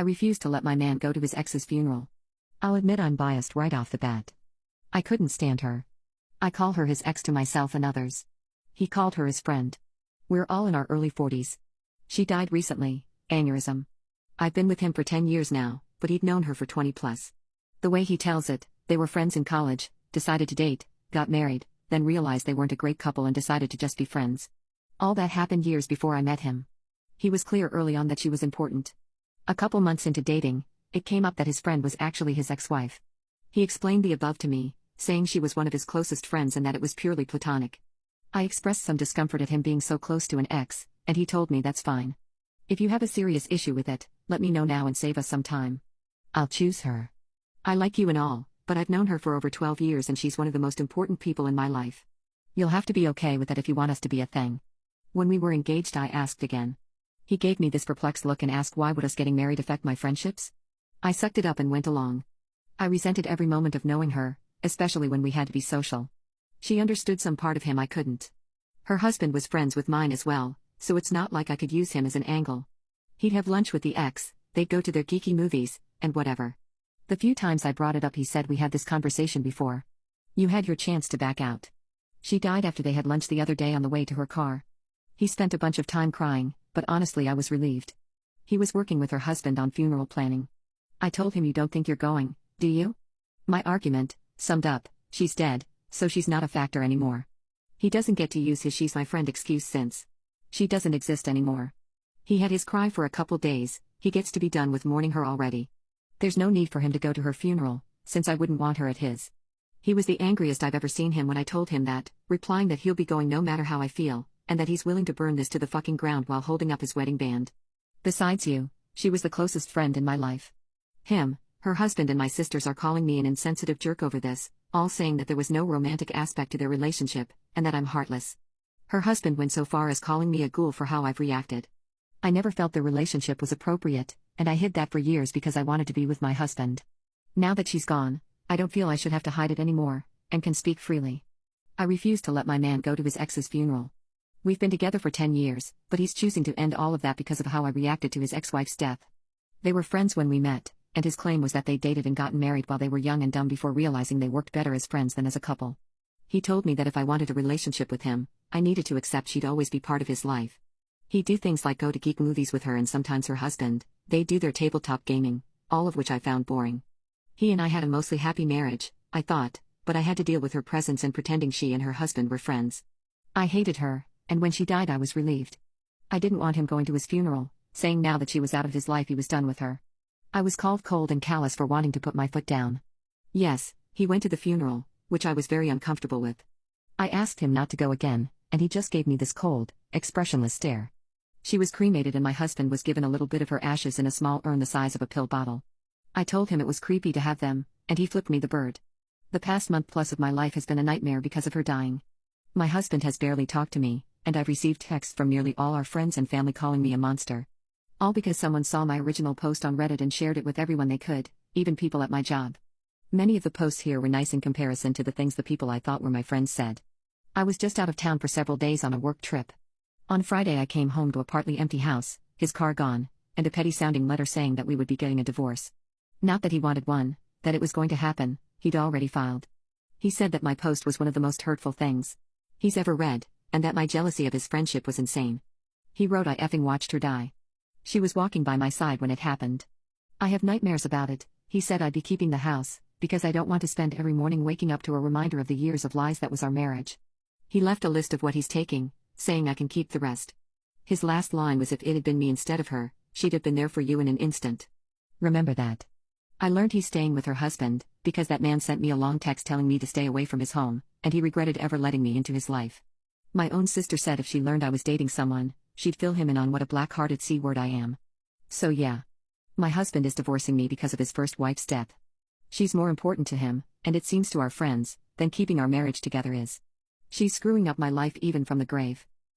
I refuse to let my man go to his ex's funeral. I'll admit I'm biased right off the bat. I couldn't stand her. I call her his ex to myself and others. He called her his friend. We're all in our early 40s. She died recently, aneurysm. I've been with him for 10 years now, but he'd known her for 20 plus. The way he tells it, they were friends in college, decided to date, got married, then realized they weren't a great couple and decided to just be friends. All that happened years before I met him. He was clear early on that she was important. A couple months into dating, it came up that his friend was actually his ex-wife. He explained the above to me, saying she was one of his closest friends and that it was purely platonic. I expressed some discomfort at him being so close to an ex, and he told me that's fine. If you have a serious issue with it, let me know now and save us some time. I'll choose her. I like you and all, but I've known her for over 12 years and she's one of the most important people in my life. You'll have to be okay with that if you want us to be a thing. When we were engaged, I asked again. He gave me this perplexed look and asked why would us getting married affect my friendships? I sucked it up and went along. I resented every moment of knowing her, especially when we had to be social. She understood some part of him I couldn't. Her husband was friends with mine as well, so it's not like I could use him as an angle. He'd have lunch with the ex, they'd go to their geeky movies, and whatever. The few times I brought it up he said we had this conversation before. You had your chance to back out. She died after they had lunch the other day on the way to her car. He spent a bunch of time crying, but honestly I was relieved. He was working with her husband on funeral planning. I told him you don't think you're going, do you? My argument, summed up, she's dead, so she's not a factor anymore. He doesn't get to use his she's my friend excuse since she doesn't exist anymore. He had his cry for a couple days, he gets to be done with mourning her already. There's no need for him to go to her funeral, since I wouldn't want her at his. He was the angriest I've ever seen him when I told him that, replying that he'll be going no matter how I feel, and that he's willing to burn this to the fucking ground while holding up his wedding band. Besides you, she was the closest friend in my life. Him, her husband and my sisters are calling me an insensitive jerk over this, all saying that there was no romantic aspect to their relationship, and that I'm heartless. Her husband went so far as calling me a ghoul for how I've reacted. I never felt the relationship was appropriate, and I hid that for years because I wanted to be with my husband. Now that she's gone, I don't feel I should have to hide it anymore, and can speak freely. I refuse to let my man go to his ex's funeral. We've been together for 10 years, but he's choosing to end all of that because of how I reacted to his ex-wife's death. They were friends when we met, and his claim was that they dated and gotten married while they were young and dumb before realizing they worked better as friends than as a couple. He told me that if I wanted a relationship with him, I needed to accept she'd always be part of his life. He'd do things like go to geek movies with her and sometimes her husband, they'd do their tabletop gaming, all of which I found boring. He and I had a mostly happy marriage, I thought, but I had to deal with her presence and pretending she and her husband were friends. I hated her, and when she died I was relieved. I didn't want him going to his funeral, saying now that she was out of his life he was done with her. I was called cold and callous for wanting to put my foot down. Yes, he went to the funeral, which I was very uncomfortable with. I asked him not to go again, and he just gave me this cold, expressionless stare. She was cremated and my husband was given a little bit of her ashes in a small urn the size of a pill bottle. I told him it was creepy to have them, and he flipped me the bird. The past month plus of my life has been a nightmare because of her dying. My husband has barely talked to me, and I've received texts from nearly all our friends and family calling me a monster. All because someone saw my original post on Reddit and shared it with everyone they could, even people at my job. Many of the posts here were nice in comparison to the things the people I thought were my friends said. I was just out of town for several days on a work trip. On Friday I came home to a partly empty house, his car gone, and a petty-sounding letter saying that we would be getting a divorce. Not that he wanted one, that it was going to happen, he'd already filed. He said that my post was one of the most hurtful things he's ever read, and that my jealousy of his friendship was insane. He wrote I effing watched her die. She was walking by my side when it happened. I have nightmares about it, he said I'd be keeping the house, because I don't want to spend every morning waking up to a reminder of the years of lies that was our marriage. He left a list of what he's taking, saying I can keep the rest. His last line was if it had been me instead of her, she'd have been there for you in an instant. Remember that. I learned he's staying with her husband, because that man sent me a long text telling me to stay away from his home, and he regretted ever letting me into his life. My own sister said if she learned I was dating someone, she'd fill him in on what a black-hearted C-word I am. So yeah. My husband is divorcing me because of his first wife's death. She's more important to him, and it seems to our friends, than keeping our marriage together is. She's screwing up my life even from the grave.